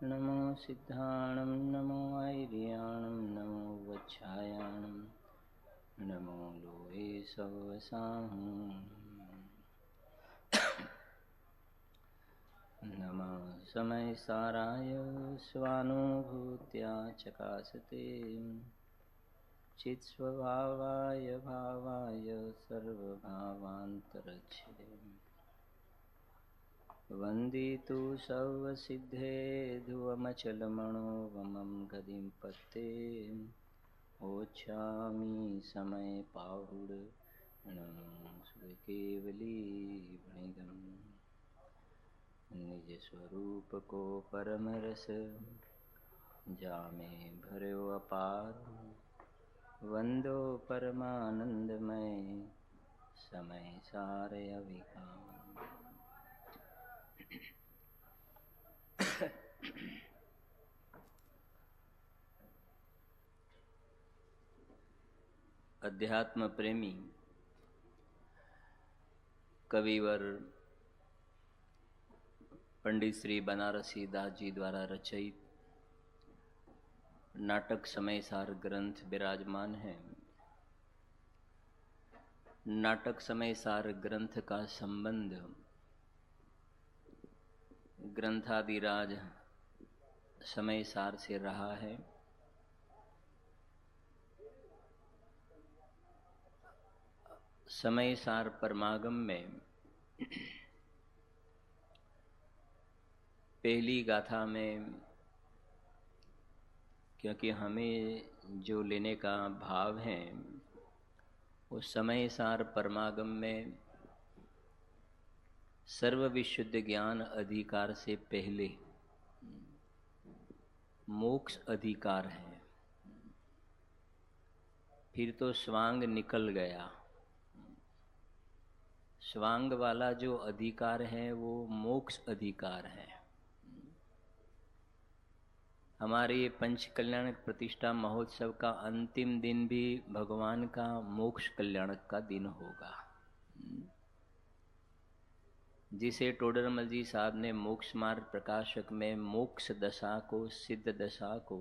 नमो सिद्धाणं नमो ऐर्याणं नमो वच्छायाणं नमो लोहे सवसाहं नमः समयसाराय स्वानुभूत्या चकासते चित्स्वभावाय भावाय सर्वभावान्तरच्छिदे वन्दितु सर्वसिद्धे ध्रुवमचलमणोवमं गतिं पत्ते ओच्छामि समय पाहुड केवली वणिगम निज स्वरूप को परम रस जामे भर्यो अपार वंदो परमानंदमय समय सारे अविकार। अध्यात्म प्रेमी कविवर पंडित श्री बनारसी दास जी द्वारा रचित नाटक समयसार ग्रंथ विराजमान है। नाटक समयसार ग्रंथ का संबंध ग्रंथादिराज समयसार से रहा है। समयसार परमागम में पहली गाथा में, क्योंकि हमें जो लेने का भाव है उस समयसार परमागम में सर्व विशुद्ध ज्ञान अधिकार से पहले मोक्ष अधिकार है। फिर तो स्वांग निकल गया। स्वांग वाला जो अधिकार है वो मोक्ष अधिकार है। हमारे ये पंच कल्याणक प्रतिष्ठा महोत्सव का अंतिम दिन भी भगवान का मोक्ष कल्याणक का दिन होगा, जिसे टोडरमल जी साहब ने मोक्ष मार्ग प्रकाशक में मोक्ष दशा को, सिद्ध दशा को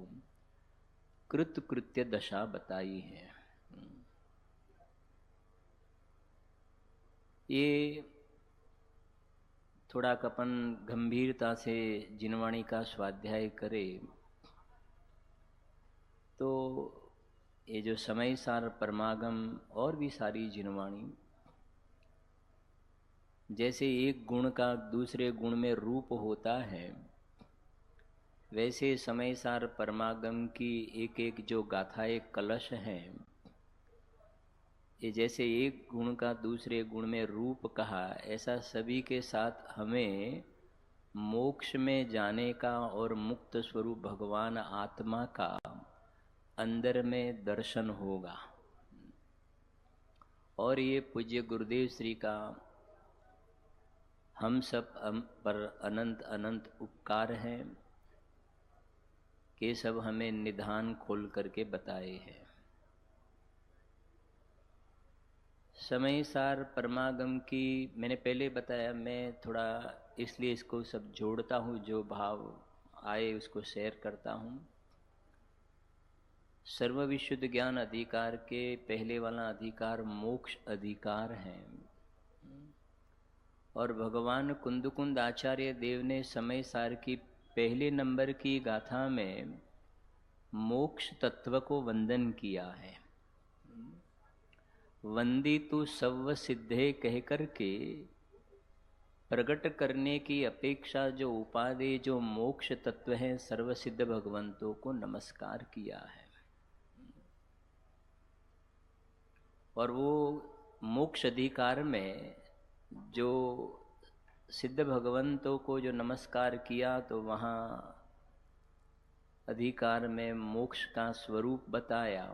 कृत कृत्य दशा बताई है। ये थोड़ा कपन गंभीरता से जिनवाणी का स्वाध्याय करे तो ये जो समयसार परमागम और भी सारी जिनवाणी, जैसे एक गुण का दूसरे गुण में रूप होता है, वैसे समयसार परमागम की एक एक जो गाथाएं कलश हैं, ये जैसे एक गुण का दूसरे गुण में रूप कहा, ऐसा सभी के साथ हमें मोक्ष में जाने का और मुक्त स्वरूप भगवान आत्मा का अंदर में दर्शन होगा। और ये पूज्य गुरुदेव श्री का हम सब पर अनंत अनंत उपकार हैं कि सब हमें निधान खोल करके बताए हैं। समयसार परमागम की मैंने पहले बताया, मैं थोड़ा इसलिए इसको सब जोड़ता हूँ, जो भाव आए उसको शेयर करता हूँ। सर्व विशुद्ध ज्ञान अधिकार के पहले वाला अधिकार मोक्ष अधिकार है। और भगवान कुंदकुंद आचार्य देव ने समयसार की पहले नंबर की गाथा में मोक्ष तत्व को वंदन किया है। वंदितु सव्व सिद्धे कह करके प्रकट करने की अपेक्षा जो उपादेय जो मोक्ष तत्व है सर्वसिद्ध भगवंतों को नमस्कार किया है। और वो मोक्ष अधिकार में जो सिद्ध भगवंतों को जो नमस्कार किया, तो वहाँ अधिकार में मोक्ष का स्वरूप बताया।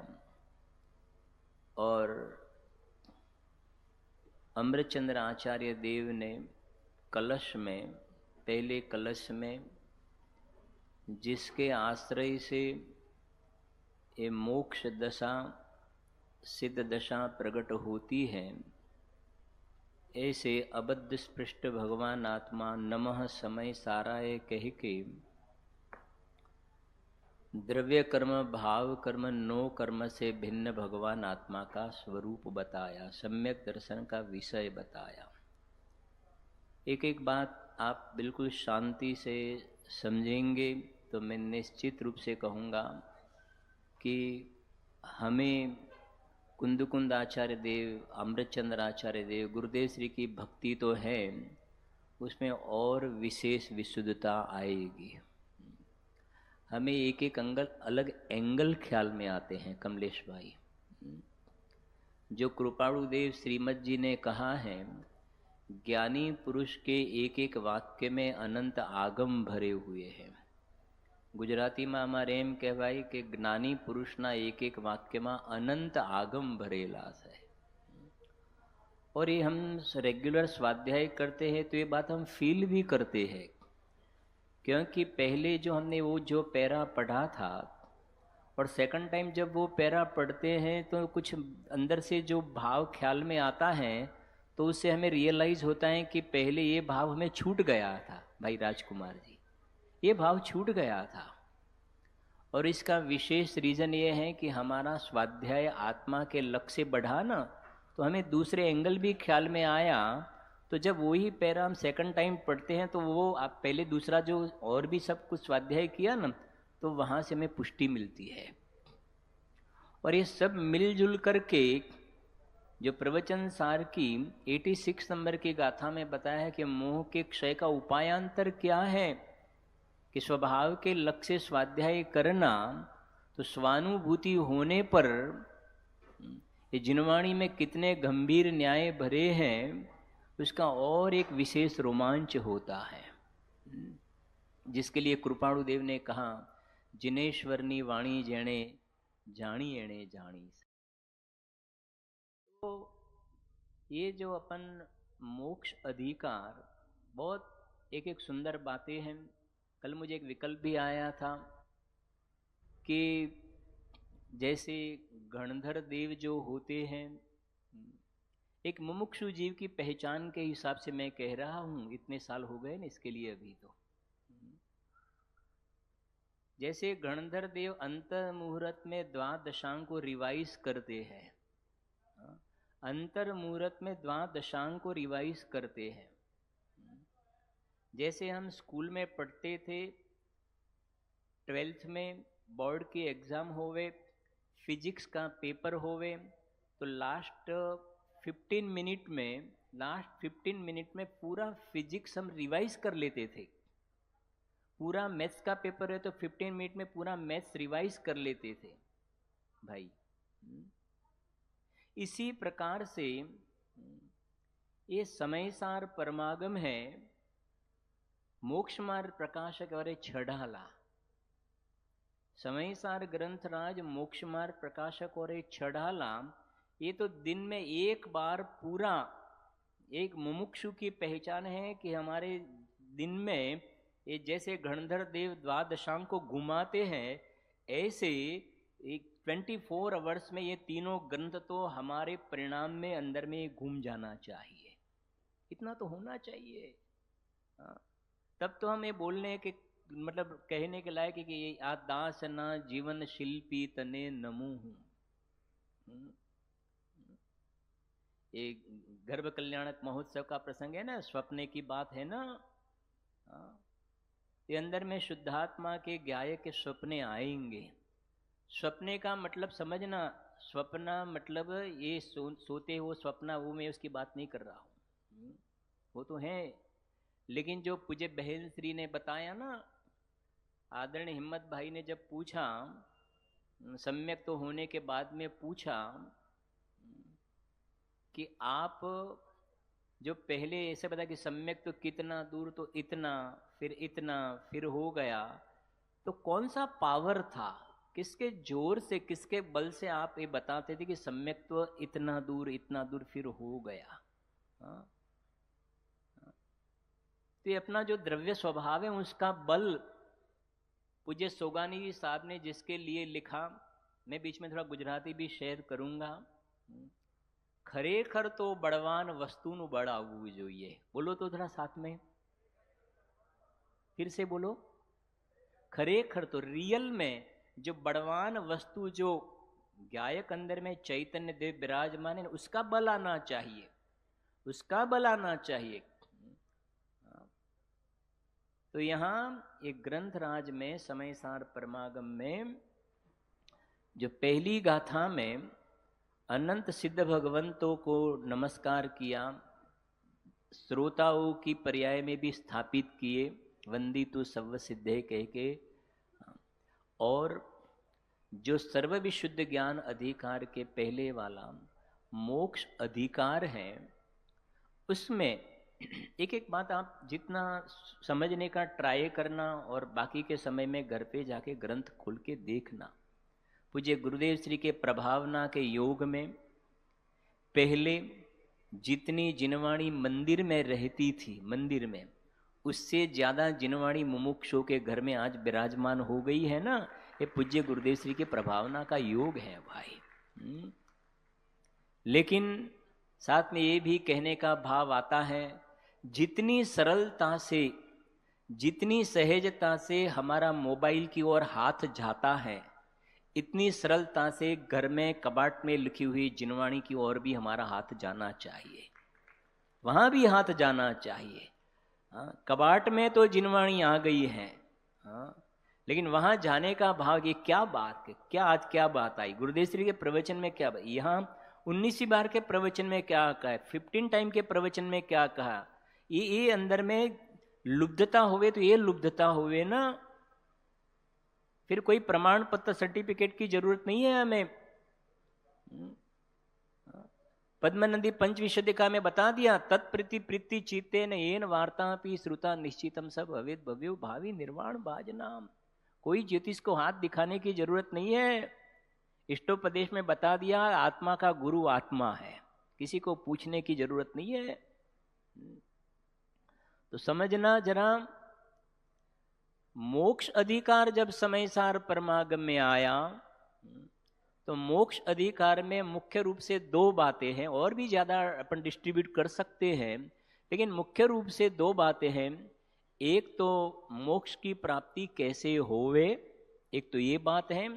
और अमृतचंद्र आचार्य देव ने कलश में, पहले कलश में जिसके आश्रय से ये मोक्ष दशा सिद्ध दशा प्रकट होती है, ऐसे अबद्ध स्पृष्ट भगवान आत्मा नमः समय साराय कह के द्रव्य कर्म भाव कर्म नो कर्म से भिन्न भगवान आत्मा का स्वरूप बताया, सम्यक दर्शन का विषय बताया। एक एक बात आप बिल्कुल शांति से समझेंगे तो मैं निश्चित रूप से कहूँगा कि हमें कुंद आचार्य देव, अमृतचंद्र आचार्य देव, गुरुदेव श्री की भक्ति तो है, उसमें और विशेष विशुद्धता आएगी। हमें एक एक अलग एंगल ख्याल में आते हैं। कमलेश भाई, जो कृपाणु देव श्रीमद जी ने कहा है, ज्ञानी पुरुष के एक एक वाक्य में अनंत आगम भरे हुए हैं। गुजराती में हमारे एम कहवाय कि ज्ञानी पुरुषना एक एक वाक्य में अनंत आगम भरेला है। और ये हम रेगुलर स्वाध्याय करते हैं तो ये बात हम फील भी करते हैं, क्योंकि पहले जो हमने वो जो पैरा पढ़ा था और सेकंड टाइम जब वो पैरा पढ़ते हैं तो कुछ अंदर से जो भाव ख्याल में आता है तो उससे हमें रियलाइज होता है कि पहले ये भाव हमें छूट गया था। भाई राजकुमार जी, ये भाव छूट गया था। और इसका विशेष रीज़न ये है कि हमारा स्वाध्याय आत्मा के लक्ष्य से बढ़ा ना, तो हमें दूसरे एंगल भी ख्याल में आया। तो जब वही पैरा हम सेकंड टाइम पढ़ते हैं तो वो आप पहले दूसरा जो और भी सब कुछ स्वाध्याय किया ना, तो वहाँ से हमें पुष्टि मिलती है। और ये सब मिलजुल करके जो प्रवचन सार की 86 नंबर की गाथा में बताया है कि मोह के क्षय का उपायांतर क्या है, कि स्वभाव के लक्ष्य स्वाध्याय करना, तो स्वानुभूति होने पर ये जिनवाणी में कितने गंभीर न्याय भरे हैं, उसका और एक विशेष रोमांच होता है, जिसके लिए कृपाणु देव ने कहा, जिनेश्वरनी वाणी जेणे जानी एणे जानी। तो ये जो अपन मोक्ष अधिकार, बहुत एक एक सुंदर बातें हैं। कल मुझे एक विकल्प भी आया था कि जैसे गणधर देव जो होते हैं, एक मुमुक्षु जीव की पहचान के हिसाब से मैं कह रहा हूँ, इतने साल हो गए ना इसके लिए अभी। तो जैसे गणधर देव अंत मुहूर्त में द्वादशांग को रिवाइज करते हैं, अंतर मुहूर्त में द्वादशांग को रिवाइज करते हैं। जैसे हम स्कूल में पढ़ते थे, 12th में बोर्ड की एग्जाम होवे, फिजिक्स का पेपर होवे, तो लास्ट 15 मिनट में पूरा फिजिक्स हम रिवाइज कर लेते थे। पूरा मैथ्स का पेपर है तो 15 मिनट में पूरा मैथ्स रिवाइज कर लेते थे भाई। इसी प्रकार से ये समय सार परमागम है, मोक्ष मार्ग प्रकाशक और छड़ाला। समय सार ग्रंथराज मोक्ष मार्ग प्रकाशक और छड़ाला, ये तो दिन में एक बार पूरा एक मुमुक्षु की पहचान है कि हमारे दिन में ये जैसे गणधर देव द्वादशांग को घुमाते हैं, ऐसे एक 24 आवर्स में ये तीनों ग्रंथ तो हमारे परिणाम में अंदर में घूम जाना चाहिए। इतना तो होना चाहिए। तब तो हम ये बोलने के मतलब कहने के लायक है कि ये आदास ना जीवन शिल्पी तने नमू हूँ। एक गर्भ कल्याणक महोत्सव का प्रसंग है ना, स्वप्ने की बात है ना। ये अंदर में शुद्धात्मा के ज्ञाय के स्वप्ने आएंगे। स्वप्ने का मतलब समझना, स्वप्ना मतलब ये सोते हो स्वप्ना, वो मैं उसकी बात नहीं कर रहा हूँ, वो तो है। लेकिन जो पूज्य बहन श्री ने बताया ना, आदरणीय हिम्मत भाई ने जब पूछा, सम्यक तो होने के बाद में पूछा कि आप जो पहले ऐसे बता कि सम्यक तो कितना दूर, तो इतना, फिर हो गया, तो कौन सा पावर था, किसके जोर से, किसके बल से आप ये बताते थे कि सम्यक तो इतना दूर फिर हो गया? तो ये अपना जो द्रव्य स्वभाव है उसका बल पूज्य सोगानी जी साहब ने जिसके लिए लिखा, मैं बीच में थोड़ा गुजराती भी शेयर करूंगा। खरेखर तो बड़वान वस्तुनु बड़ावू જોઈએ। बोलो तो थोड़ा साथ में, फिर से बोलो। खरेखर तो रियल में जो बड़वान वस्तु जो गायक अंदर में चैतन्य देव विराजमान है उसका बल आना चाहिए, उसका बल आना चाहिए। तो यहाँ एक ग्रंथ राज में समय सार परमागम में जो पहली गाथा में अनंत सिद्ध भगवंतों को नमस्कार किया, श्रोताओं की पर्याय में भी स्थापित किए, वंदितु सर्व सिद्धे कह के, और जो सर्व विशुद्ध ज्ञान अधिकार के पहले वाला मोक्ष अधिकार है, उसमें एक एक बात आप जितना समझने का ट्राई करना और बाकी के समय में घर पे जाके ग्रंथ खोल के देखना। पूज्य गुरुदेव श्री के प्रभावना के योग में पहले जितनी जिनवाणी मंदिर में रहती थी, मंदिर में, उससे ज्यादा जिनवाणी मुमुक्षों के घर में आज विराजमान हो गई है ना। ये पूज्य गुरुदेव श्री के प्रभावना का योग है भाई। लेकिन साथ में ये भी कहने का भाव आता है, जितनी सरलता से, जितनी सहजता से हमारा मोबाइल की ओर हाथ जाता है, इतनी सरलता से घर में कबाट में लिखी हुई जिनवाणी की ओर भी हमारा हाथ जाना चाहिए, वहां भी हाथ जाना चाहिए। कबाट में तो जिनवाणी आ गई है, लेकिन वहां जाने का भाव, ये क्या बात है, क्या आज क्या बात आई गुरुदेव श्री के प्रवचन में, क्या यहाँ 19वीं बार के प्रवचन में क्या कहा है, 15 टाइम के प्रवचन में क्या कहा, ये अंदर में लुब्धता हुए तो ये लुब्धता हुए ना, फिर कोई प्रमाण पत्र सर्टिफिकेट की जरूरत नहीं है हमें। पद्मनंदी पंचविशदिका में बता दिया, तत्प्रति प्रीति चित्ते न येन वार्ता पी श्रुता निश्चितम सब भवेद भव्यो भावी निर्वाण भाजनाम। कोई ज्योतिष को हाथ दिखाने की जरूरत नहीं है, इष्टोपदेश में बता दिया, आत्मा का गुरु आत्मा है, किसी को पूछने की जरूरत नहीं है। तो समझना जरा, मोक्ष अधिकार जब समय सार परमागम में आया, तो मोक्ष अधिकार में मुख्य रूप से 2 बातें हैं, और भी ज्यादा अपन डिस्ट्रीब्यूट कर सकते हैं, लेकिन मुख्य रूप से 2 बातें हैं। एक तो मोक्ष की प्राप्ति कैसे होवे, एक तो ये बात है,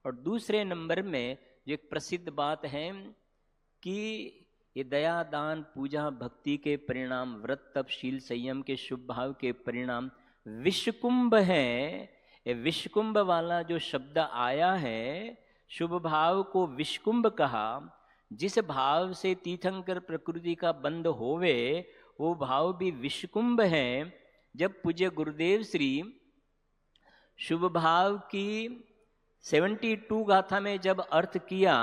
और दूसरे नंबर में जो एक प्रसिद्ध बात है कि ये दया दान पूजा भक्ति के परिणाम, व्रत तप शील संयम के शुभ भाव के परिणाम विश्वकुंभ है। ये विश्वकुंभ वाला जो शब्द आया है, शुभ भाव को विश्वकुंभ कहा। जिस भाव से तीर्थंकर प्रकृति का बंध होवे, वो भाव भी विश्वकुंभ है। जब पूज्य गुरुदेव श्री शुभ भाव की 72 गाथा में जब अर्थ किया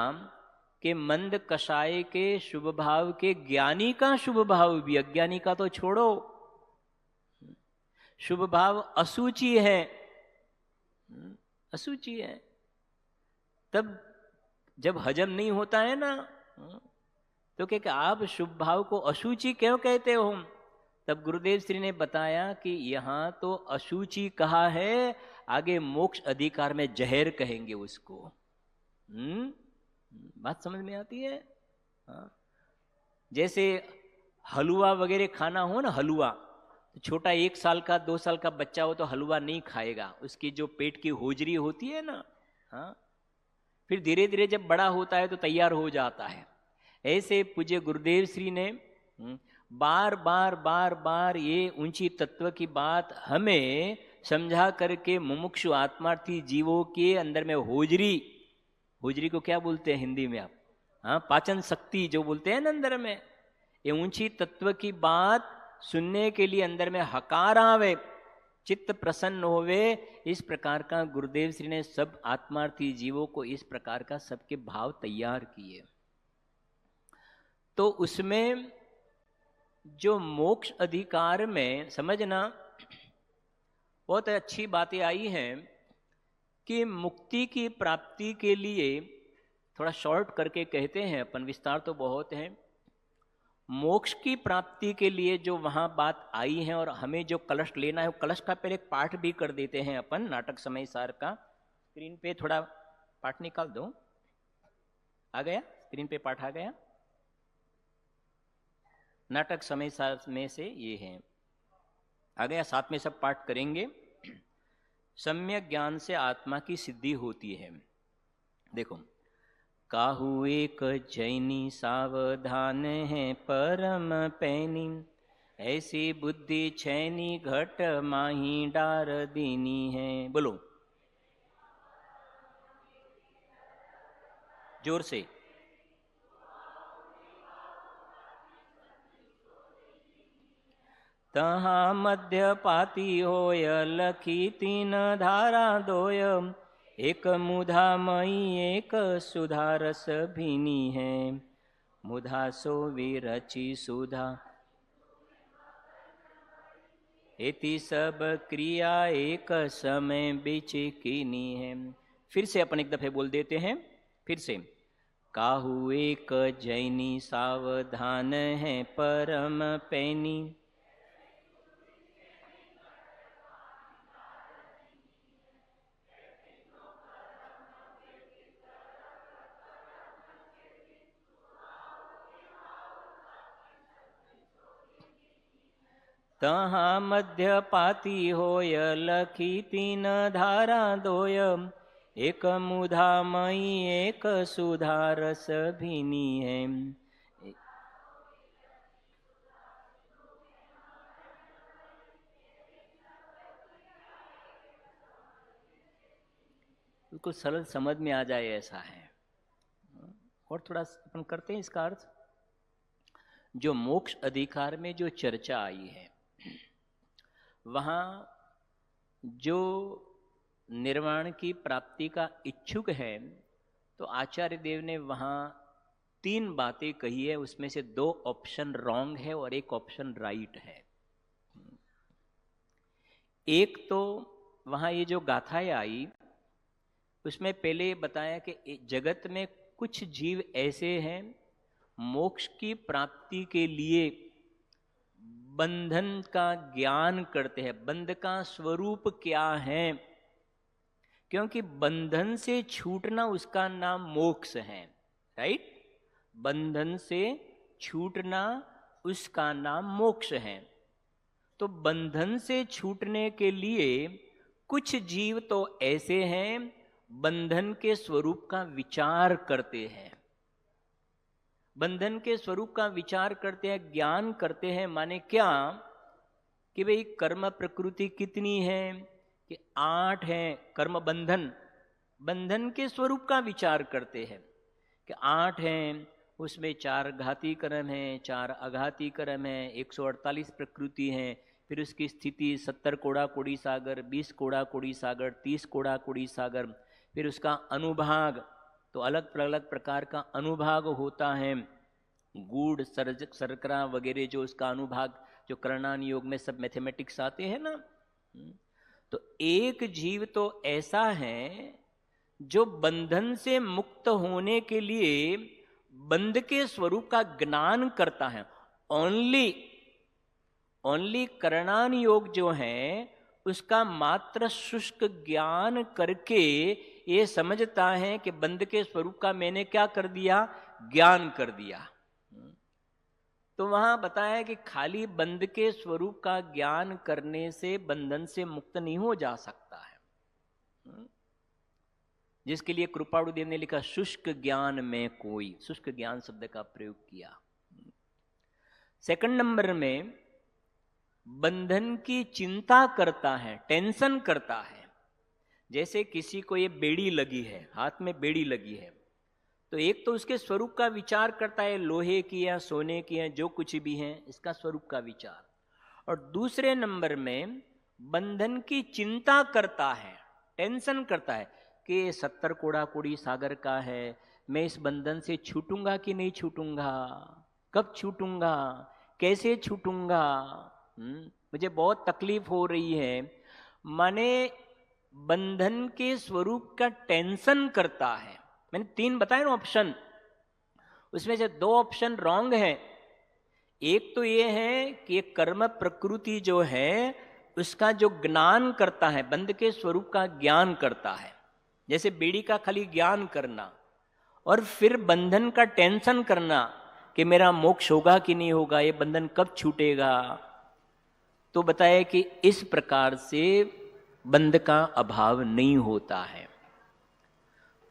कि मंद कषाय के शुभ भाव के ज्ञानी का शुभ भाव भी, अज्ञानी का तो छोड़ो, शुभ भाव असूची है, असूची है, तब जब हजम नहीं होता है ना, तो क्या आप शुभ भाव को असूची क्यों कहते हो? तब गुरुदेव श्री ने बताया कि यहां तो असूची कहा है, आगे मोक्ष अधिकार में जहर कहेंगे उसको। बात समझ में आती है? जैसे हलवा वगैरह खाना हो ना, हलवा, तो छोटा 1 साल का 2 साल का बच्चा हो तो हलवा नहीं खाएगा, उसकी जो पेट की होजरी होती है ना, फिर धीरे धीरे जब बड़ा होता है तो तैयार हो जाता है। ऐसे पूज्य गुरुदेव श्री ने बार बार बार बार ये ऊंची तत्व की बात हमें समझा करके मुमुक्षु आत्मार्थी जीवों के अंदर में होजरी, होजरी को क्या बोलते हैं हिंदी में आप? पाचन शक्ति जो बोलते हैं ना अंदर में, ये ऊंची तत्व की बात सुनने के लिए अंदर में हकार आवे, चित्त प्रसन्न होवे, इस प्रकार का गुरुदेव श्री ने सब आत्मार्थी जीवों को इस प्रकार का सबके भाव तैयार किए। तो उसमें जो मोक्ष अधिकार में समझना बहुत अच्छी बातें आई हैं कि मुक्ति की प्राप्ति के लिए, थोड़ा शॉर्ट करके कहते हैं अपन, विस्तार तो बहुत है, मोक्ष की प्राप्ति के लिए जो वहां बात आई है और हमें जो कलश लेना है, वो कलश का पहले एक पाठ भी कर देते हैं अपन, नाटक समय सार का। स्क्रीन पे थोड़ा पाठ निकाल दो, आ गया स्क्रीन पे पाठ आ गया, नाटक समय सार में से ये है, आ गया, साथ में सब पाठ करेंगे। सम्यक ज्ञान से आत्मा की सिद्धि होती है। देखो, काहू एक जैनी सावधान है परम पैनी, ऐसी बुद्धि छैनी घट माही डार दीनी है। बोलो जोर से। तहाँ मध्यपाती होय लखी तीन धारा दोय, एक मुधा मई एक सुधा रस भीनी है, मुधा सो विरची सुधा एति सब क्रिया एक समय बीच कीनी है। फिर से अपन एक दफे बोल देते हैं, फिर से। काहू एक जैनी सावधान है परम पैनी, तहाँ मध्यपाती होय लखी तीन धारा दोय, एक मुधा मई एक सुधा रस भीनी है। बिल्कुल सरल समझ में आ जाए ऐसा है। और थोड़ा अपन करते हैं इसका अर्थ। जो मोक्ष अधिकार में जो चर्चा आई है, वहाँ जो निर्वाण की प्राप्ति का इच्छुक है, तो आचार्य देव ने वहाँ 3 बातें कही है, उसमें से 2 ऑप्शन रॉन्ग है और 1 ऑप्शन राइट है। एक तो वहाँ ये जो गाथाएं आई, उसमें पहले बताया कि जगत में कुछ जीव ऐसे हैं मोक्ष की प्राप्ति के लिए बंधन का ज्ञान करते हैं। बंध का स्वरूप क्या है? क्योंकि बंधन से छूटना उसका नाम मोक्ष है, राइट? बंधन से छूटना उसका नाम मोक्ष है। तो बंधन से छूटने के लिए कुछ जीव तो ऐसे हैं बंधन के स्वरूप का विचार करते हैं। बंधन के स्वरूप का विचार करते हैं, ज्ञान करते हैं। माने क्या कि भाई कर्म प्रकृति कितनी है कि 8 है कर्म बंधन। बंधन के स्वरूप का विचार करते हैं कि 8 हैं, उसमें 4 घाती कर्म हैं, 4 अघाती कर्म हैं, 148 प्रकृति हैं। फिर उसकी स्थिति 70 कोड़ा कोड़ी सागर, 20 कोड़ा कोड़ी सागर, 30 कोड़ा कोड़ी सागर। फिर उसका अनुभाग, तो अलग अलग प्रकार का अनुभाग होता है। गुड़, सर्जक, शर्करा वगैरह जो उसका अनुभाग, जो करणान योग में सब मैथमेटिक्स आते हैं ना। तो एक जीव तो ऐसा है जो बंधन से मुक्त होने के लिए बंध के स्वरूप का ज्ञान करता है। ओनली करणान योग जो है उसका मात्र शुष्क ज्ञान करके ये समझता है कि बंध के स्वरूप का मैंने क्या कर दिया, ज्ञान कर दिया। तो वहां बताया कि खाली बंध के स्वरूप का ज्ञान करने से बंधन से मुक्त नहीं हो जा सकता है। जिसके लिए कृपाणु देव ने लिखा शुष्क ज्ञान में कोई, शुष्क ज्ञान शब्द का प्रयोग किया। सेकंड नंबर में बंधन की चिंता करता है, टेंशन करता है। जैसे किसी को ये बेड़ी लगी है, हाथ में बेड़ी लगी है, तो एक तो उसके स्वरूप का विचार करता है, लोहे की या सोने की है, जो कुछ भी है इसका स्वरूप का विचार। और दूसरे नंबर में बंधन की चिंता करता है, टेंशन करता है कि 70 कोड़ा कोड़ी सागर का है, मैं इस बंधन से छूटूंगा कि नहीं छूटूंगा, कब छूटूंगा, कैसे छूटूंगा, मुझे बहुत तकलीफ हो रही है। माने बंधन के स्वरूप का टेंशन करता है। मैंने 3 बताए ना ऑप्शन, उसमें से 2 ऑप्शन रॉन्ग है। एक तो ये है कि कर्म प्रकृति जो है उसका जो ज्ञान करता है, बंध के स्वरूप का ज्ञान करता है, जैसे बेड़ी का खाली ज्ञान करना, और फिर बंधन का टेंशन करना कि मेरा मोक्ष होगा कि नहीं होगा, ये बंधन कब छूटेगा। तो बताया कि इस प्रकार से बंध का अभाव नहीं होता है।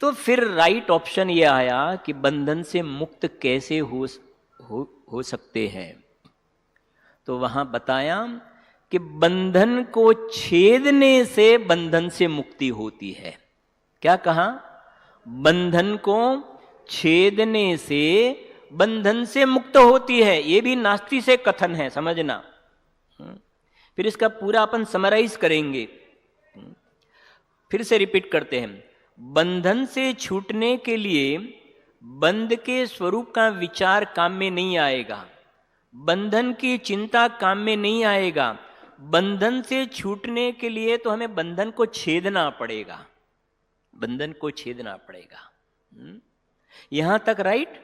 तो फिर राइट ऑप्शन ये आया कि बंधन से मुक्त कैसे हो सकते हैं। तो वहां बताया कि बंधन को छेदने से बंधन से मुक्ति होती है। क्या कहा? बंधन को छेदने से बंधन से मुक्त होती है। ये भी नास्ति से कथन है, समझना। फिर इसका पूरा अपन समराइज करेंगे। फिर से रिपीट करते हैं। बंधन से छूटने के लिए बंध के स्वरूप का विचार काम में नहीं आएगा, बंधन की चिंता काम में नहीं आएगा। बंधन से छूटने के लिए तो हमें बंधन को छेदना पड़ेगा, बंधन को छेदना पड़ेगा। यहां तक राइट।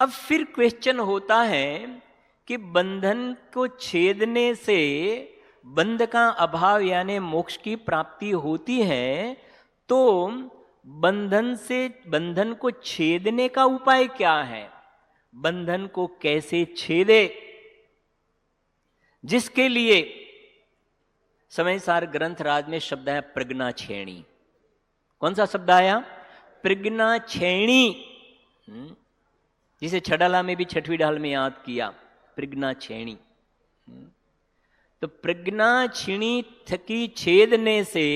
अब फिर क्वेश्चन होता है कि बंधन को छेदने से बंध का अभाव यानी मोक्ष की प्राप्ति होती है, तो बंधन को छेदने का उपाय क्या है? बंधन को कैसे छेदे? जिसके लिए समयसार ग्रंथराज में शब्द है प्रज्ञा छेणी। कौन सा शब्द आया? प्रज्ञा छेणी, जिसे छडाला में भी छठवीं ढाल में याद किया, प्रज्ञा छेणी। तो प्रज्ञा छीणी थकी छेदने से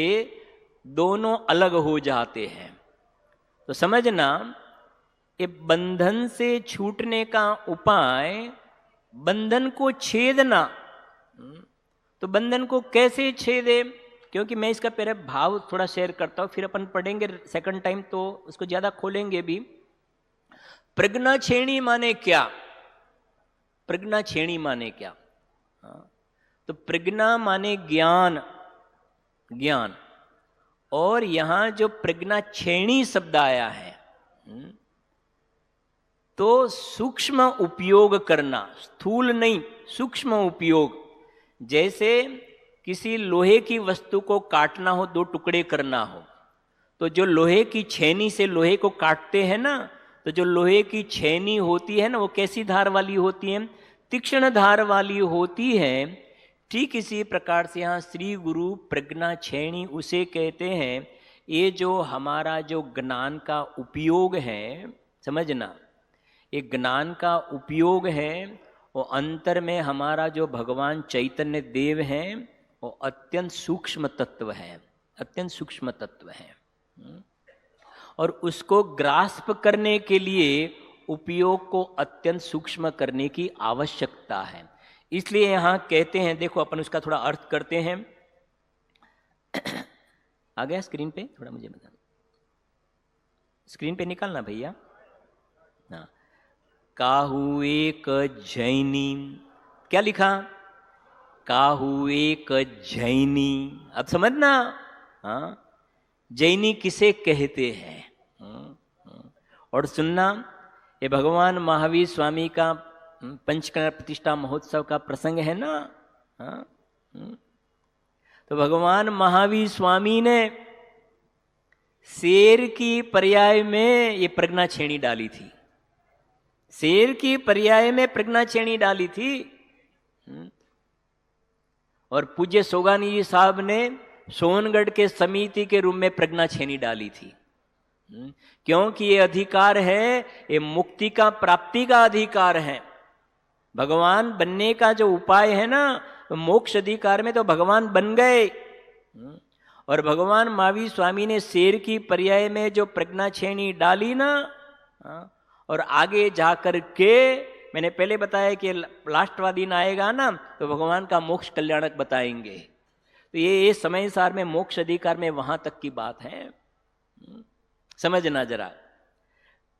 दोनों अलग हो जाते हैं। तो समझना, ये बंधन से छूटने का उपाय बंधन को छेदना। तो बंधन को कैसे छेदे? क्योंकि मैं इसका पहले भाव थोड़ा शेयर करता हूं, फिर अपन पढ़ेंगे सेकंड टाइम तो उसको ज्यादा खोलेंगे भी। प्रज्ञा छेणी माने क्या? प्रज्ञा छेणी माने क्या? तो प्रज्ञा माने ज्ञान, ज्ञान। और यहां जो प्रज्ञा छेणी शब्द आया है, तो सूक्ष्म उपयोग करना, स्थूल नहीं, सूक्ष्म उपयोग। जैसे किसी लोहे की वस्तु को काटना हो, दो टुकड़े करना हो, तो जो लोहे की छेनी से लोहे को काटते हैं ना, तो जो लोहे की छेनी होती है ना, वो कैसी धार वाली होती है? तीक्ष्ण धार वाली होती है। ठीक इसी प्रकार से यहाँ श्री गुरु प्रज्ञा छेणी उसे कहते हैं। ये जो हमारा जो ज्ञान का उपयोग है, समझना, ये ज्ञान का उपयोग है, वो अंतर में हमारा जो भगवान चैतन्य देव हैं, वो अत्यंत सूक्ष्म तत्व है, अत्यंत सूक्ष्म तत्व है। और उसको ग्रास्प करने के लिए उपयोग को अत्यंत सूक्ष्म करने की आवश्यकता है। इसलिए यहां कहते हैं, देखो अपन उसका थोड़ा अर्थ करते हैं। आ गया स्क्रीन पे? थोड़ा मुझे बता, स्क्रीन पे निकालना भैया। हाँ, काहू एक जैनी, क्या लिखा? काहू एक जैनी। अब समझना, हाँ, जैनी किसे कहते हैं? और सुनना, ये भगवान महावीर स्वामी का पंचकर्म प्रतिष्ठा महोत्सव का प्रसंग है ना। हाँ, तो भगवान महावीर स्वामी ने शेर की पर्याय में ये प्रज्ञा छेणी डाली थी, शेर की पर्याय में प्रज्ञा छेणी डाली थी। और पूज्य सोगानी जी साहब ने सोनगढ़ के समिति के रूप में प्रज्ञा छेणी डाली थी। क्योंकि ये अधिकार है, ये मुक्ति का, प्राप्ति का अधिकार है। भगवान बनने का जो उपाय है ना, तो मोक्ष अधिकार में तो भगवान बन गए। और भगवान महावीर स्वामी ने शेर की पर्याय में जो प्रज्ञा छेणी डाली ना, और आगे जाकर के मैंने पहले बताया कि लास्ट वाला दिन आएगा ना, तो भगवान का मोक्ष कल्याणक बताएंगे। तो ये समय सार में मोक्ष अधिकार में वहां तक की बात है, समझना जरा।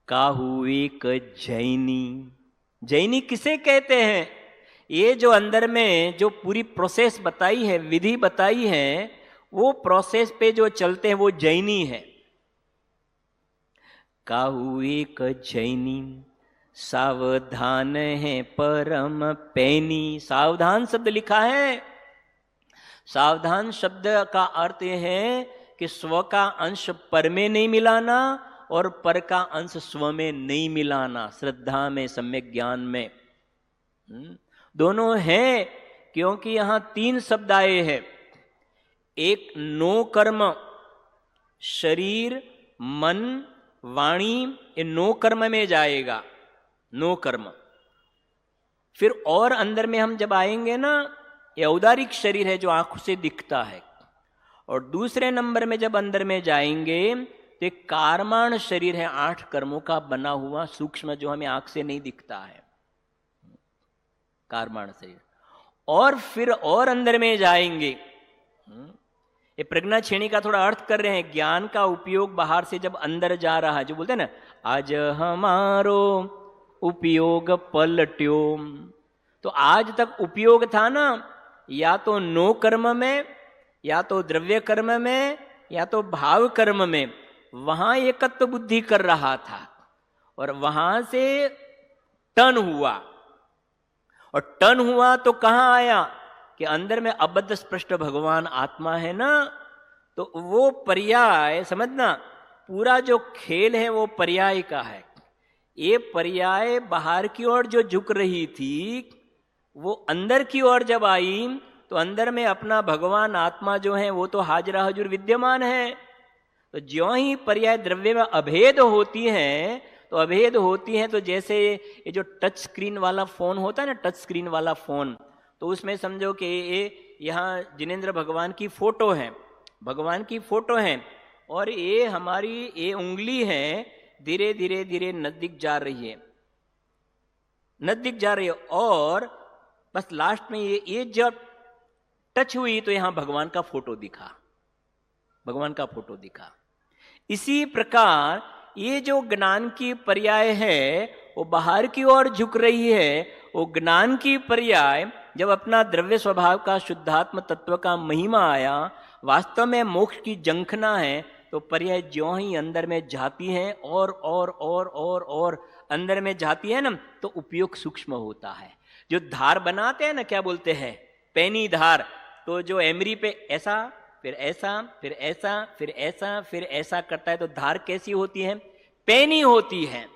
काहू एक जैनी, जैनी किसे कहते हैं? ये जो अंदर में जो पूरी प्रोसेस बताई है, विधि बताई है, वो प्रोसेस पे जो चलते हैं वो जैनी है। काहू एक जैनी, सावधान है परम पैनी। सावधान शब्द लिखा है। सावधान शब्द का अर्थ है कि स्व का अंश पर में नहीं मिलाना और पर का अंश स्व में नहीं मिलाना। श्रद्धा में, सम्यक ज्ञान में दोनों है। क्योंकि यहां तीन शब्द आए हैं। एक नो कर्म, शरीर, मन, वाणी, ये नो कर्म में जाएगा, नो कर्म। फिर और अंदर में हम जब आएंगे ना, ये औदारिक शरीर है जो आंखों से दिखता है। और दूसरे नंबर में जब अंदर में जाएंगे तो एक कारमाण शरीर है, 8 कर्मों का बना हुआ सूक्ष्म, जो हमें आंख से नहीं दिखता है, कारमाण शरीर। और फिर और अंदर में जाएंगे, ये प्रज्ञा श्रेणी का थोड़ा अर्थ कर रहे हैं। ज्ञान का उपयोग बाहर से जब अंदर जा रहा है, जो बोलते हैं ना, आज हमारो उपयोग पलट्यो, तो आज तक उपयोग था ना, या तो नो कर्म में, या तो द्रव्य कर्म में, या तो भाव कर्म में, वहां एकत्व बुद्धि कर रहा था। और वहां से टर्न हुआ, और टर्न हुआ तो कहां आया कि अंदर में अबद्ध स्पष्ट भगवान आत्मा है ना, तो वो पर्याय समझना, पूरा जो खेल है वो पर्याय का है। ये पर्याय बाहर की ओर जो झुक रही थी, वो अंदर की ओर जब आई तो अंदर में अपना भगवान आत्मा जो है वो तो हाजरा हजूर विद्यमान है। तो ज्यों ही पर्याय द्रव्य में अभेद होती है, तो अभेद होती है, तो जैसे ये जो टच स्क्रीन वाला फोन होता है ना, टच स्क्रीन वाला फोन, तो उसमें समझो कि ये यहाँ जिनेंद्र भगवान की फोटो है, भगवान की फोटो है, और ये हमारी ये उंगली है, धीरे धीरे धीरे नजदीक जा रही है, नजदीक जा रही है, और बस लास्ट में ये जब टच हुई तो यहां भगवान का फोटो दिखा, भगवान का फोटो दिखा। इसी प्रकार ये जो ज्ञान की पर्याय है वो बाहर की ओर झुक रही है। वो ज्ञान की पर्याय जब अपना द्रव्य स्वभाव का शुद्धात्म तत्व का महिमा आया, वास्तव में मोक्ष की जंखना है, तो पर्याय ज्यों ही अंदर में जाती है और अंदर में जाती है ना, तो उपयोग सूक्ष्म होता है। जो धार बनाते हैं ना, क्या बोलते हैं, पैनी धार, तो जो एमरी पे ऐसा फिर ऐसा फिर ऐसा फिर ऐसा फिर ऐसा करता है, तो धार कैसी होती है, पैनी होती है,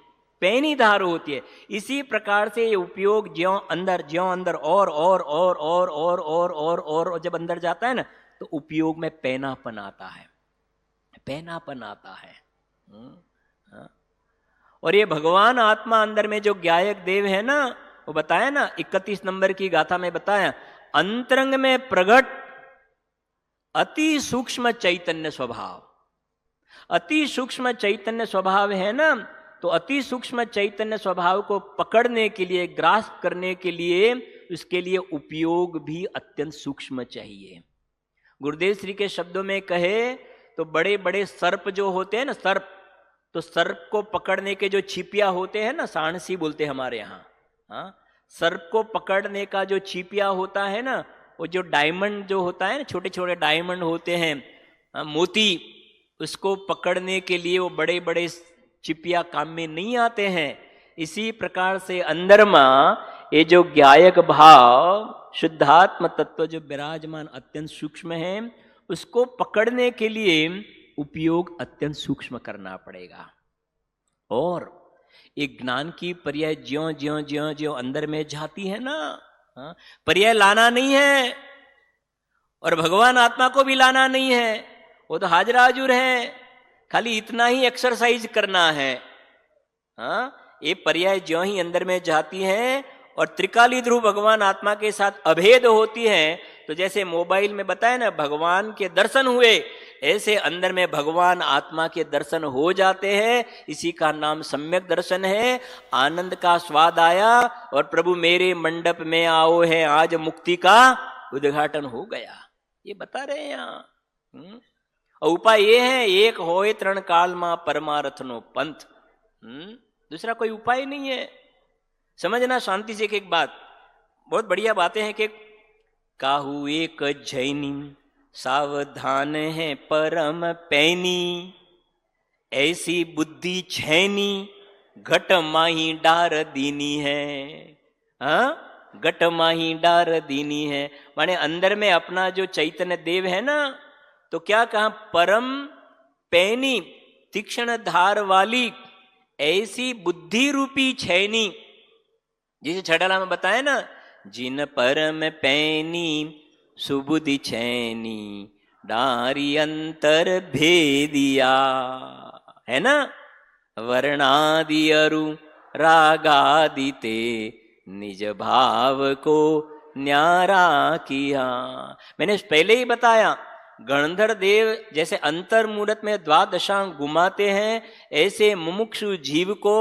पैनी धार होती है। इसी प्रकार से ये उपयोग ज्यों अंदर और जब अंदर जाता है ना, तो उपयोग में पैनापन आता है, पैनापन आता है। और ये भगवान आत्मा अंदर में जो ज्ञायक देव है ना, वो बताया ना 31 नंबर की गाथा में बताया, अंतरंग में प्रगट अति सूक्ष्म चैतन्य स्वभाव, अति सूक्ष्म चैतन्य स्वभाव है ना, तो अति सूक्ष्म चैतन्य स्वभाव को पकड़ने के लिए, ग्रास्प करने के लिए, उसके लिए उपयोग भी अत्यंत सूक्ष्म चाहिए। गुरुदेव श्री के शब्दों में कहे तो बड़े बड़े सर्प जो होते हैं ना, सर्प, तो सर्प को पकड़ने के जो छिपिया होते हैं ना, सांडसी बोलते हैं हमारे यहाँ, हाँ, सर्प को पकड़ने का जो छिपिया होता है ना, वो जो डायमंड जो होता है ना, छोटे छोटे डायमंड होते हैं, मोती, उसको पकड़ने के लिए वो बड़े बड़े छिपिया काम में नहीं आते हैं। इसी प्रकार से अंदर में ये जो ज्ञायक भाव शुद्धात्म तत्व जो विराजमान अत्यंत सूक्ष्म है, उसको पकड़ने के लिए उपयोग अत्यंत सूक्ष्म करना पड़ेगा। और एक ज्ञान की पर्याय ज्यों ज्यों ज्यों ज्यों अंदर में जाती है ना, पर्याय लाना नहीं है, और भगवान आत्मा को भी लाना नहीं है, वो तो हाजरा हाजुर है, खाली इतना ही एक्सरसाइज करना है। ये पर्याय ज्यों ही अंदर में जाती है और त्रिकाली ध्रुव भगवान आत्मा के साथ अभेद होती है, तो जैसे मोबाइल में बताया ना, भगवान के दर्शन हुए, ऐसे अंदर में भगवान आत्मा के दर्शन हो जाते हैं। इसी का नाम सम्यक दर्शन है। आनंद का स्वाद आया और प्रभु मेरे मंडप में आओ है, आज मुक्ति का उद्घाटन हो गया, ये बता रहे हैं यहाँ। और उपाय ये है, एक होए तरण काल मा परमारथ नो पंथ, दूसरा कोई उपाय नहीं है। समझना शांति से एक बात, बहुत बढ़िया बातें हैं कि काहू एक जैनी सावधान है परम पैनी, ऐसी बुद्धि छैनी घट माही डार दीनी है। घट माही डार दीनी है, माने अंदर में अपना जो चैतन्य देव है ना, तो क्या कहा, परम पैनी तीक्ष्ण धार वाली ऐसी बुद्धि रूपी छैनी, जिसे छड़ाला में बताया ना, जिन परम पैनी सुबुद्धि छैनी डारी अंतर भेदिया, है ना, वर्णादि अरु रागादि ते निज भाव को न्यारा किया। मैंने पहले ही बताया, गणधर देव जैसे अंतर मूर्त में द्वादशांग घुमाते हैं, ऐसे मुमुक्षु जीव को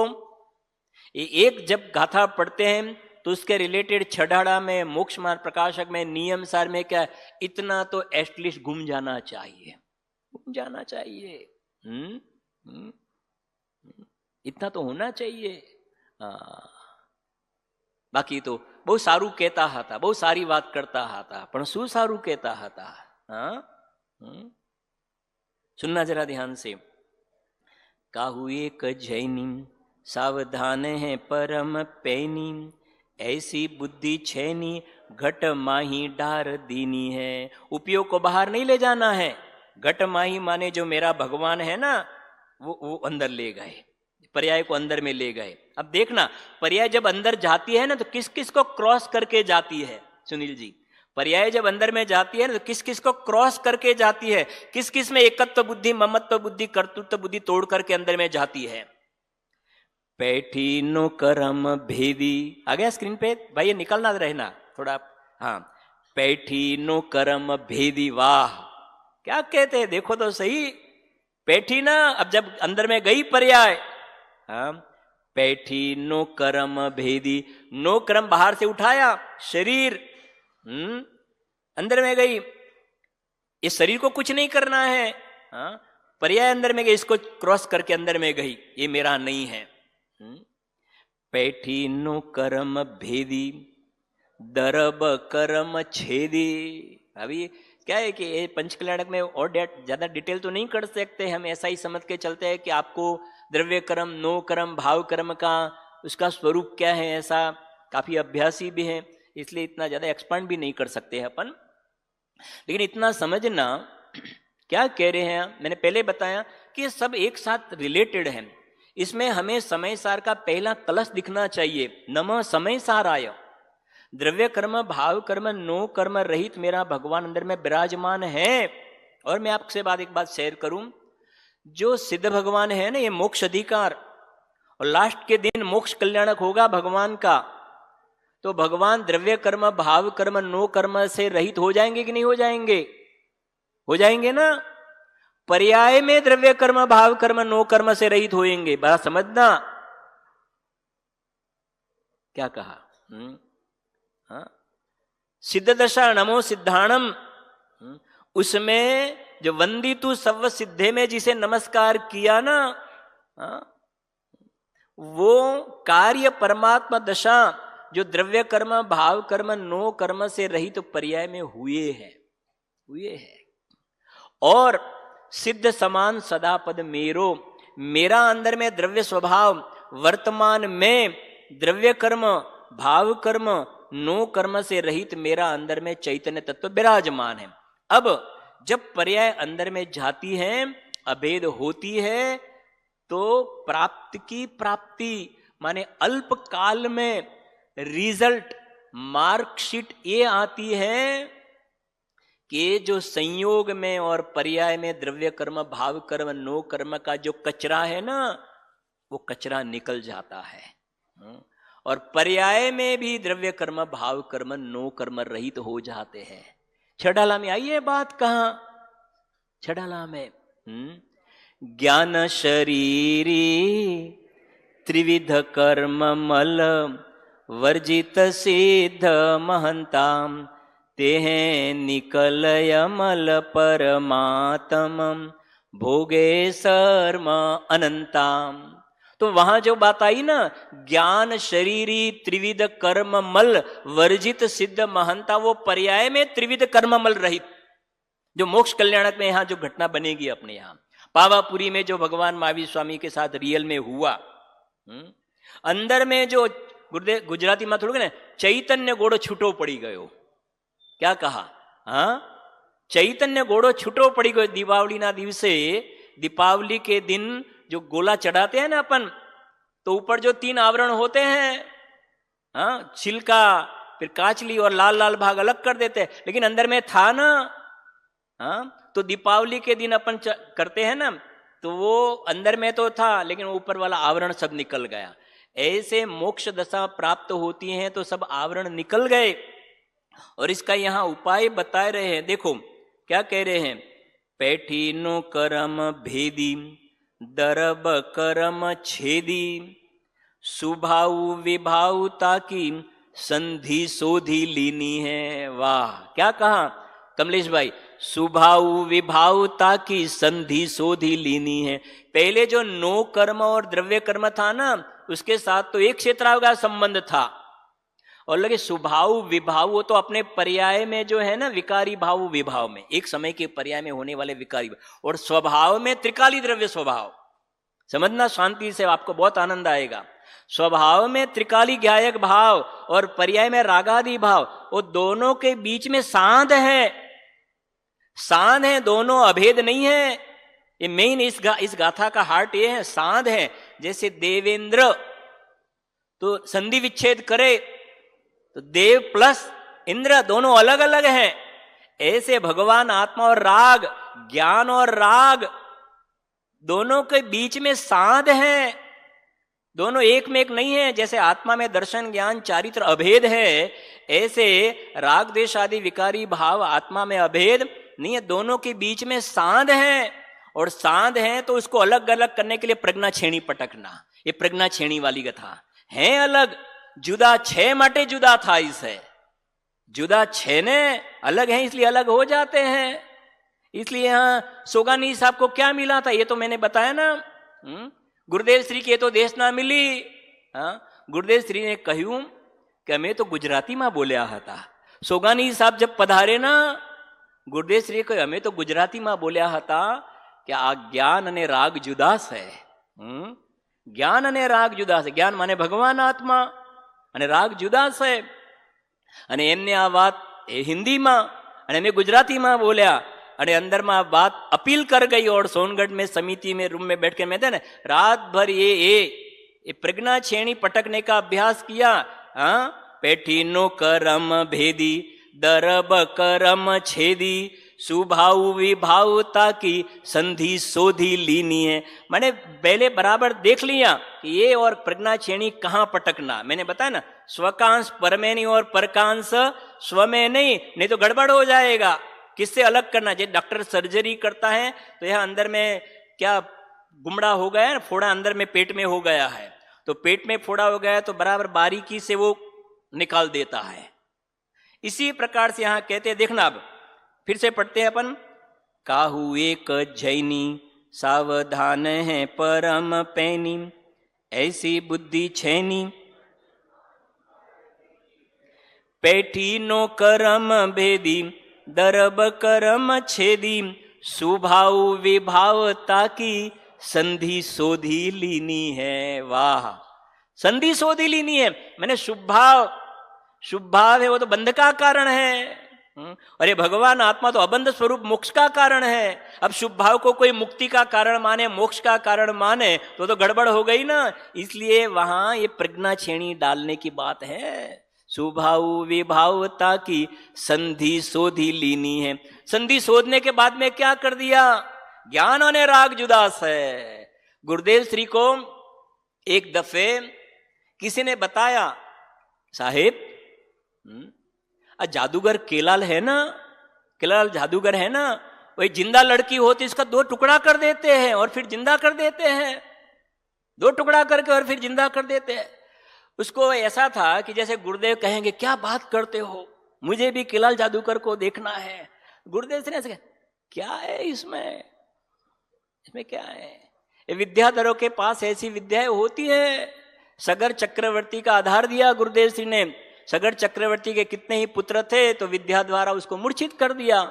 एक जब गाथा पढ़ते हैं तो उसके रिलेटेड छड़ाड़ा में, मोक्ष मार्ग प्रकाशक में, नियम सार में क्या, इतना तो एटलीस्ट घूम जाना चाहिए, घूम जाना चाहिए। इतना तो होना चाहिए। बाकी तो बहुत सारू कहता था, बहुत सारी बात करता था, पण शू सारू कहता था? सुनना जरा ध्यान से। काहू एक जैनी सावधान है परम पैनी, ऐसी बुद्धि छैनी घट माही डार दीनी है। उपयोग को बाहर नहीं ले जाना है। घट माही माने जो मेरा भगवान है ना, वो अंदर ले गए, पर्याय को अंदर में ले गए। अब देखना, पर्याय जब अंदर जाती है ना तो किस किस को क्रॉस करके जाती है? सुनील जी, पर्याय जब अंदर में जाती है ना तो किस किस को क्रॉस करके जाती है? किस किस में एकत्व बुद्धि, ममत्व बुद्धि, कर्तृत्व बुद्धि तोड़ करके अंदर में जाती है? पैठी नो करम भेदी, आ गया स्क्रीन पे भाई, ये निकलना रहना थोड़ा। हाँ, पैठी नो करम भेदी, वाह क्या कहते हैं, देखो तो सही। पैठी ना, अब जब अंदर में गई पर्याय, हाँ, पैठी नो करम भेदी, नो करम बाहर से उठाया, शरीर अंदर में गई, इस शरीर को कुछ नहीं करना है, हाँ, पर्याय अंदर में गई, इसको क्रॉस करके अंदर में गई, ये मेरा नहीं है। पैठी नो करम भेदी, दरब करम छेदी। अभी क्या है कि ये पंचकल्याणक में और ज्यादा डिटेल तो नहीं कर सकते हम, ऐसा ही समझ के चलते हैं कि आपको द्रव्य कर्म, नो कर्म, भाव कर्म का उसका स्वरूप क्या है, ऐसा काफी अभ्यासी भी है, इसलिए इतना ज्यादा एक्सपांड भी नहीं कर सकते हैं अपन। लेकिन इतना समझना क्या कह रहे हैं, मैंने पहले बताया कि ये सब एक साथ रिलेटेड है। इसमें हमें समय सार का पहला कलश दिखना चाहिए, नमः समय साराय। द्रव्य कर्म, भाव कर्म, नो कर्म रहित मेरा भगवान अंदर में विराजमान है। और मैं आपसे एक बात शेयर करूं, जो सिद्ध भगवान है ना, ये मोक्ष अधिकार, और लास्ट के दिन मोक्ष कल्याणक होगा भगवान का, तो भगवान द्रव्य कर्म, भाव कर्म, नो कर्म से रहित हो जाएंगे कि नहीं हो जाएंगे? हो जाएंगे ना। पर्याय में द्रव्य कर्म, भाव कर्म, नो कर्म से रहित होएंगे। बड़ा समझना क्या कहा। हाँ, सिद्ध दशा नमो सिद्धाणम, उसमें जो वंदितु सव सिद्धे में जिसे नमस्कार किया ना, वो कार्य परमात्मा दशा जो द्रव्य कर्म, भाव कर्म, नो कर्म से रहित तो पर्याय में हुए हैं। और सिद्ध समान सदा पद मेरो, मेरा अंदर में द्रव्य स्वभाव, वर्तमान में द्रव्य कर्म, भाव कर्म, नो कर्म से रहित मेरा अंदर में चैतन्य तत्व विराजमान है। अब जब पर्याय अंदर में जाती है, अभेद होती है, तो प्राप्ति की प्राप्ति माने अल्प काल में रिजल्ट, मार्कशीट ये आती है कि जो संयोग में और पर्याय में द्रव्य कर्म, भाव कर्म, नो कर्म का जो कचरा है ना, वो कचरा निकल जाता है। और पर्याय में भी द्रव्य कर्म, भाव कर्म, नो कर्म रहित हो जाते हैं। छड़ाला में आइए बात कहां, छड़ाला में ज्ञान शरीरी त्रिविध कर्म मल वर्जित सिद्ध महंताम, तेहे निकलय मल परमात्म भोगे सर्म अनंताम। तो वहां जो बात आई ना, ज्ञान शरीरी त्रिविध कर्म मल वर्जित सिद्ध महंता, वो पर्याय में त्रिविध कर्म मल रहित, जो मोक्ष कल्याणक में यहां जो घटना बनेगी अपने यहां पावापुरी में, जो भगवान महावीर स्वामी के साथ रियल में हुआ, अंदर में जो गुरुदेव गुजराती में थोड़ा ना, चैतन्य घोड़ो छूटो पड़ी गयो। क्या कहा? हाँ, चैतन्य घोड़ो छूटो पड़ी गयो। दीपावली ना दिवसे, दीपावली के दिन जो गोला चढ़ाते हैं ना अपन, तो ऊपर जो 3 आवरण होते हैं, हाँ, छिलका, फिर काचली और लाल लाल भाग अलग कर देते हैं, लेकिन अंदर में था ना, हाँ, तो दीपावली के दिन अपन करते हैं ना, तो वो अंदर में तो था लेकिन ऊपर वाला आवरण सब निकल गया। ऐसे मोक्ष दशा प्राप्त होती है तो सब आवरण निकल गए, और इसका यहाँ उपाय बता रहे हैं। देखो क्या कह रहे हैं, पैठीनो करम भेदी दरब करम छेदी सुभाऊ विभाऊ ताकि संधि सोधी लीनी है। वाह, क्या कहा कमलेश भाई, सुभाऊ विभावता की संधि सोधी लीनी है। पहले जो नो कर्म और द्रव्य कर्म था ना, उसके साथ तो एक क्षेत्र का संबंध था, और लगे सुभाव विभाव, वो तो अपने पर्याय में जो है ना, विकारी भाव विभाव में, एक समय के पर्याय में होने वाले विकारी, और स्वभाव में त्रिकाली द्रव्य स्वभाव। समझना शांति से, आपको बहुत आनंद आएगा। स्वभाव में त्रिकाली ज्ञायक भाव और पर्याय में रागादि भाव, वो दोनों के बीच में सांध है, सांध है, दोनों अभेद नहीं है। ये मेन इस गाथा का हार्ट ये है, सांध है। जैसे देवेंद्र तो संधि विच्छेद करे तो देव प्लस इंद्र दोनों अलग अलग हैं। ऐसे भगवान आत्मा और राग, ज्ञान और राग दोनों के बीच में सांध है, दोनों एक में एक नहीं है। जैसे आत्मा में दर्शन ज्ञान चारित्र अभेद है, ऐसे राग देश आदि विकारी भाव आत्मा में अभेद नहीं है, दोनों के बीच में सांध है। और सांध है तो उसको अलग अलग करने के लिए प्रज्ञा छेणी पटकना, ये प्रज्ञा छेणी वाली कथा है। अलग जुदा छे माटे जुदा था, इसे जुदा छे ने अलग है इसलिए अलग हो जाते हैं। इसलिए यहाँ सोगानी साहब को क्या मिला था, ये तो मैंने बताया ना। गुरुदेव श्री के तो देश ना मिली। गुरुदेव श्री ने कहूं कि हमें तो गुजराती में बोलिया था। सोगानी साहब जब पधारे ना, गुरुदेव श्री को हमें तो गुजराती में बोलिया था कि आ ज्ञान अने राग जुदा है। ज्ञान अने राग जुदा है। ज्ञान माने भगवान आत्मा अने राग जुदा है। अने एमने आ बात हिंदी में अने मैं गुजराती में बोलिया, अरे अंदर में बात अपील कर गई। और सोनगढ़ में समिति में रूम में बैठ के मैं थे ना, रात भर ये प्रज्ञा छेणी पटकने का अभ्यास किया। पैठी नो करम भेदी दरब करम छेदी सुभाव विभावता की संधि सोधी लीनी है। मैंने पहले बराबर देख लिया कि ये और प्रज्ञा छेणी कहाँ पटकना। मैंने बताया ना, स्वकांश पर में नहीं और परकांश स्व में नहीं तो गड़बड़ हो जाएगा। किससे अलग करना, जैसे डॉक्टर सर्जरी करता है तो यह अंदर में क्या गुमड़ा हो गया है, फोड़ा अंदर में पेट में हो गया है, तो पेट में फोड़ा हो गया है तो बराबर बारीकी से वो निकाल देता है। इसी प्रकार से यहां कहते हैं, देखना अब फिर से पढ़ते हैं अपन। काहू एक जैनी सावधान है परम पैनी ऐसी बुद्धि छैनी पैठी नो करम भेदी दरब करम छेदी सुभाव विभावता की संधि सोधी लीनी है। वाह, संधि सोधी लीनी है। मैंने शुभ भाव है, वो तो बंध का कारण है। अरे भगवान आत्मा तो अबंध स्वरूप मोक्ष का कारण है। अब शुभ भाव को कोई मुक्ति का कारण माने, मोक्ष का कारण माने तो गड़बड़ हो गई ना। इसलिए वहां ये प्रज्ञा छेणी डालने की बात है। सुभाव विभावता की संधि सोधी लीनी है। संधि सोधने के बाद में क्या कर दिया, ज्ञान और राग जुदास है। गुरुदेव श्री को एक दफे किसी ने बताया, साहेब जादूगर केलाल है ना, केलाल जादूगर है ना, वही जिंदा लड़की होती इसका 2 टुकड़ा कर देते हैं और फिर जिंदा कर देते हैं। 2 टुकड़ा करके और फिर जिंदा कर देते हैं। उसको ऐसा था कि जैसे गुरुदेव कहेंगे क्या बात करते हो, मुझे भी केलाल जादूगर को देखना है। गुरुदेव से ऐसे क्या है इसमें क्या है। विद्याधरों के पास ऐसी विद्याएं होती है। सगर चक्रवर्ती का आधार दिया गुरुदेव श्री ने। सगर चक्रवर्ती के कितने ही पुत्र थे तो विद्या द्वारा उसको मूर्छित कर दिया,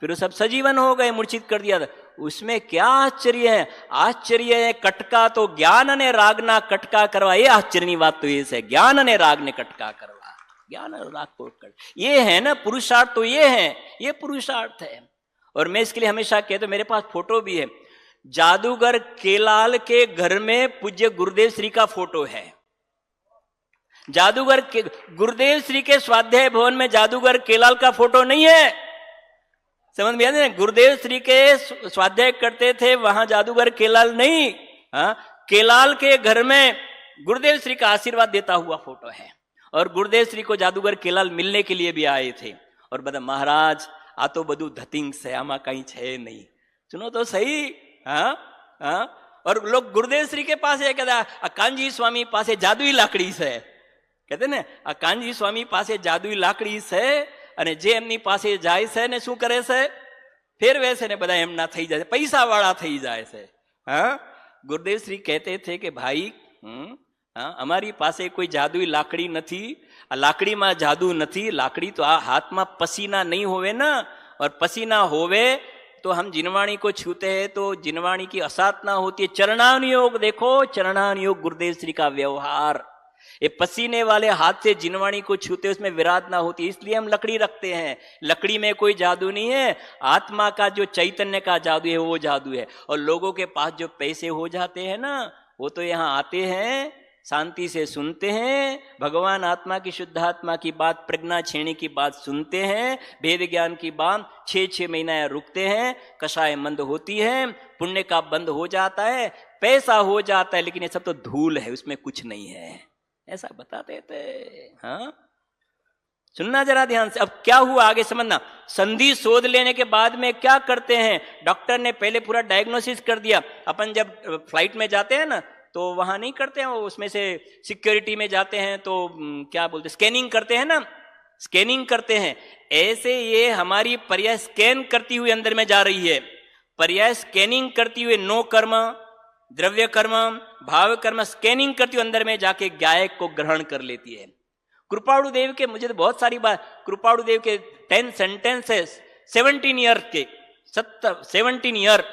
फिर वो सब सजीवन हो गए, मूर्छित कर दिया। उसमें क्या आश्चर्य है, आश्चर्य है कटका तो ज्ञान ने राग ना कटका करवा। ये आश्चर्य बात तो ये है, ज्ञान ने राग ने कटका करवा, ज्ञान और राग को कर, ये है ना पुरुषार्थ। तो ये है, ये पुरुषार्थ है। और मैं इसके लिए हमेशा कहता हूं, मेरे पास फोटो भी है। जादूगर केलाल के घर में पूज्य गुरुदेव श्री का फोटो है। जादूगर के गुरुदेव श्री के स्वाध्याय भवन में जादूगर केलाल का फोटो नहीं है। समझ में आया? गुरुदेव श्री के स्वाध्याय करते थे, वहां जादूगर केलाल नहीं, केलाल के घर में गुरुदेव श्री का आशीर्वाद देता हुआ फोटो है, और गुरुदेव श्री को जादूगर केलाल मिलने के लिए भी आए थे और बता महाराज आ तो बधु धतिंग से, आमा कहीं छे नहीं, सुनो तो सही। और लोग गुरुदेव श्री के पास कहता कांजी स्वामी पासे जादुई लाकड़ी से, कहते ने आ कांजी स्वामी पासे जादुई लाकड़ी से, અને જે એમની પાસે જાય છે ને શું કરે છે, ફેરવે છે ને બધા એમના થઈ જાય, પૈસા વાળા થઈ જાય છે। ગુરુદેવ શ્રી કહેતે थे કે ભાઈ અમારી પાસે કોઈ જાદુઈ લાકડી નથી, આ લાકડીમાં જાદુ નથી, લાકડી तो આ હાથમાં પસીના નહીં હોવે ना, और पसीना होवे तो हम जिनवाणी को छूते हैं तो जिनवाणी की असाधना होती है। चरणानुयोग देखो, चरणानुयोग गुरुदेव श्री का व्यवहार, ये पसीने वाले हाथ से जिनवाणी को छूते उसमें विराधना होती है, इसलिए हम लकड़ी रखते हैं। लकड़ी में कोई जादू नहीं है, आत्मा का जो चैतन्य का जादू है वो जादू है। और लोगों के पास जो पैसे हो जाते हैं ना, वो तो यहाँ आते हैं, शांति से सुनते हैं, भगवान आत्मा की शुद्धात्मा की बात, प्रज्ञा छेणी की बात सुनते हैं, भेद ज्ञान की बात 6-6 महीना रुकते हैं, कषाय मंद होती है, पुण्य का बंद हो जाता है, पैसा हो जाता है, लेकिन ये सब तो धूल है, उसमें कुछ नहीं है, ऐसा बताते थे। सुनना जरा ध्यान से। अब क्या हुआ आगे समझना। संधि शोध लेने के बाद में क्या करते हैं, डॉक्टर ने पहले पूरा डायग्नोसिस कर दिया। अपन जब फ्लाइट में जाते हैं ना तो वहां नहीं करते हैं, उसमें से सिक्योरिटी में जाते हैं तो क्या बोलते, स्कैनिंग करते हैं ना, स्कैनिंग करते हैं। ऐसे ये हमारी पर्याय स्कैन करती हुई अंदर में जा रही है, पर्याय स्कैनिंग करती हुई नो कर्म, द्रव्य कर्म, भाव कर्म स्कैनिंग करती हुई अंदर में जाके गायक को ग्रहण कर लेती है। कृपाणु देव के, मुझे तो बहुत सारी बात, कृपाणु देव के 10 सेंटेंसेस 17 ईयर के, 17 ईयर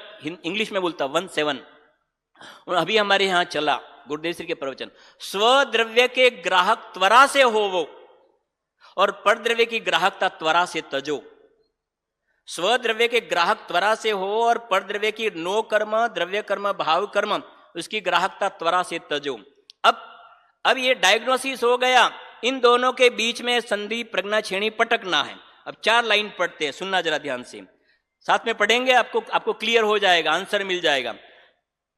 इंग्लिश में बोलता 17। अभी हमारे यहां चला गुरुदेव श्री के प्रवचन, स्वद्रव्य के ग्राहक त्वरा से हो वो, और परद्रव्य की ग्राहकता त्वरा से तजो। स्वद्रव्य के ग्राहक त्वरा से हो और परद्रव्य की नो कर्म, द्रव्य कर्म, भाव कर्म, उसकी ग्राहकता त्वरा से तजो। अब ये डायग्नोसिस हो गया, इन दोनों के बीच में संधि प्रज्ञा छेणी पटकना है। अब 4 लाइन पढ़ते हैं, सुनना जरा ध्यान से, साथ में पढ़ेंगे, आपको क्लियर हो जाएगा, आंसर मिल जाएगा।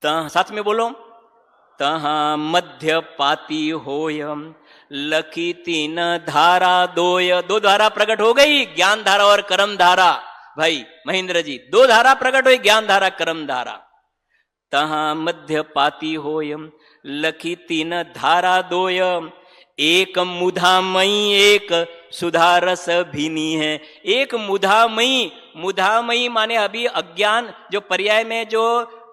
साथ में बोलो, तहाँ मध्य पाती होयम लकी 3 धारा दोय। 2 धारा प्रकट हो गई, ज्ञान धारा और कर्म धारा। भाई महेंद्र जी, 2 धारा प्रकट हुई, ज्ञान धारा, कर्म धारा। तहाँ मध्य पाती होयम लकी 3 धारा दोय, एक मुधामयी एक सुधारस भिनी है। एक मुधामयी, मुधामयी माने अभी अज्ञान, जो पर्याय में जो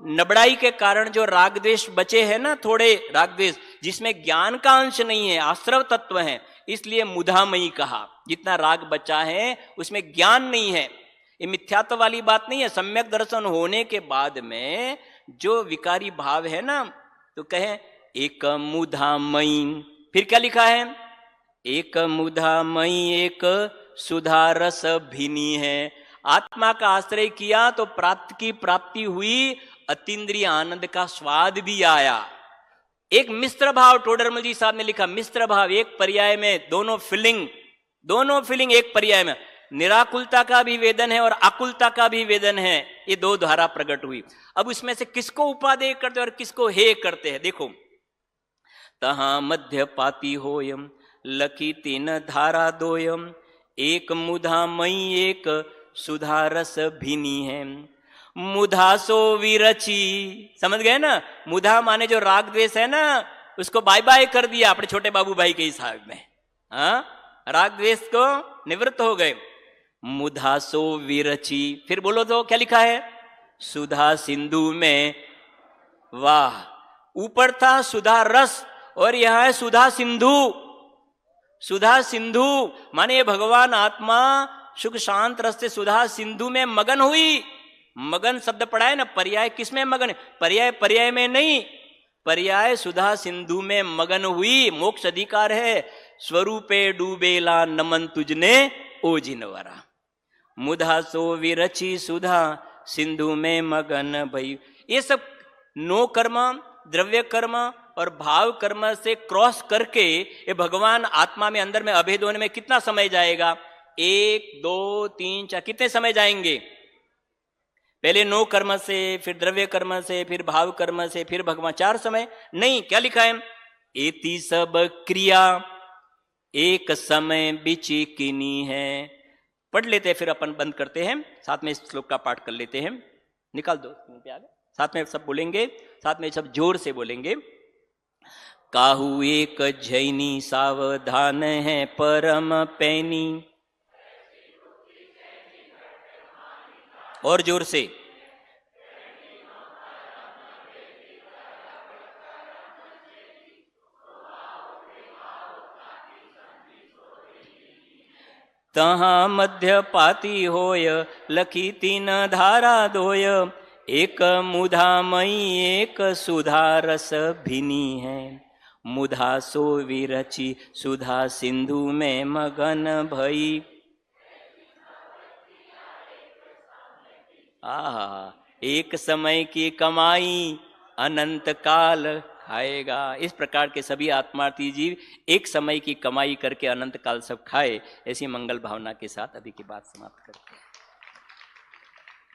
नबड़ाई के कारण जो राग द्वेष बचे हैं ना, थोड़े राग द्वेष, जिसमें ज्ञान का अंश नहीं है, आश्रव तत्व है, इसलिए मुधामयी कहा। जितना राग बचा है उसमें ज्ञान नहीं है, ये मिथ्यात्व वाली बात नहीं है। सम्यक दर्शन होने के बाद में जो विकारी भाव है ना, तो कहे एक मुधामयी, फिर क्या लिखा है, एक मुधामयी एक सुधारस भिनी है। आत्मा का आश्रय किया तो प्राप्त की प्राप्ति हुई, अतीन्द्रिय आनंद का स्वाद भी आया। एक मिश्र भाव, टोडरमल जी साहब ने लिखा, मिश्र भाव, एक पर्याय में दोनों फीलिंग एक पर्याय में, निराकुलता का भी वेदन है और आकुलता का भी वेदन है। ये 2 धारा प्रकट हुई। अब उसमें से किसको उपादेय करते और किसको हे करते हैं, देखो। तहाँ मध्य पाती होयम लकी 3 धारा दोयम, एक मुधामयी एक सुधारस भिनी है। मुधा सो विरची, समझ गए ना, मुधा माने जो राग द्वेष है ना, उसको बाय बाय कर दिया अपने छोटे बाबू भाई के हिसाब में। राग द्वेष को निवृत्त हो गए। मुधा सो विरची, फिर बोलो तो क्या लिखा है, सुधा सिंधु में, वाह, ऊपर था सुधा रस और यह है सुधा सिंधु। सुधा सिंधु माने भगवान आत्मा सुख शांत रस से सुधा सिंधु में मगन हुई। मगन शब्द पढ़ा है ना, पर्याय किसमें मगन, पर्याय में नहीं, पर्याय सुधा सिंधु में मगन हुई। मोक्ष अधिकार है, स्वरूपे डूबेला नमन तुझने ओ जिनवरा। मुधा सो विरची सुधा सिंधु में मगन भई। ये सब नो कर्म, द्रव्य कर्म और भाव कर्म से क्रॉस करके ये भगवान आत्मा में अंदर में अभेद होने में कितना समय जाएगा, 1 2 3 4 कितने समय जाएंगे? पहले नो कर्म से, फिर द्रव्य कर्म से, फिर भाव कर्म से, फिर भगवान, 4 समय नहीं। क्या लिखा है? एति सब क्रिया एक समय बिची किनी है। पढ़ लेते हैं, फिर अपन बंद करते हैं, साथ में इस श्लोक का पाठ कर लेते हैं। निकाल दो पे आगे, साथ में सब बोलेंगे, साथ में सब जोर से बोलेंगे। काहू एक जैनी सावधान है परम पैनी। और जोर से। तहाँ मध्य पाती होय लखी 3 धारा दोय। एक मुधा मई एक सुधा रस भिनी है। मुधा सो विरची सुधा सिंधु में मगन भई। एक समय की कमाई अनंत काल खाएगा। इस प्रकार के सभी आत्मार्थी जीव एक समय की कमाई करके अनंत काल सब खाए। ऐसी मंगल भावना के साथ अभी की बात समाप्त करते हैं।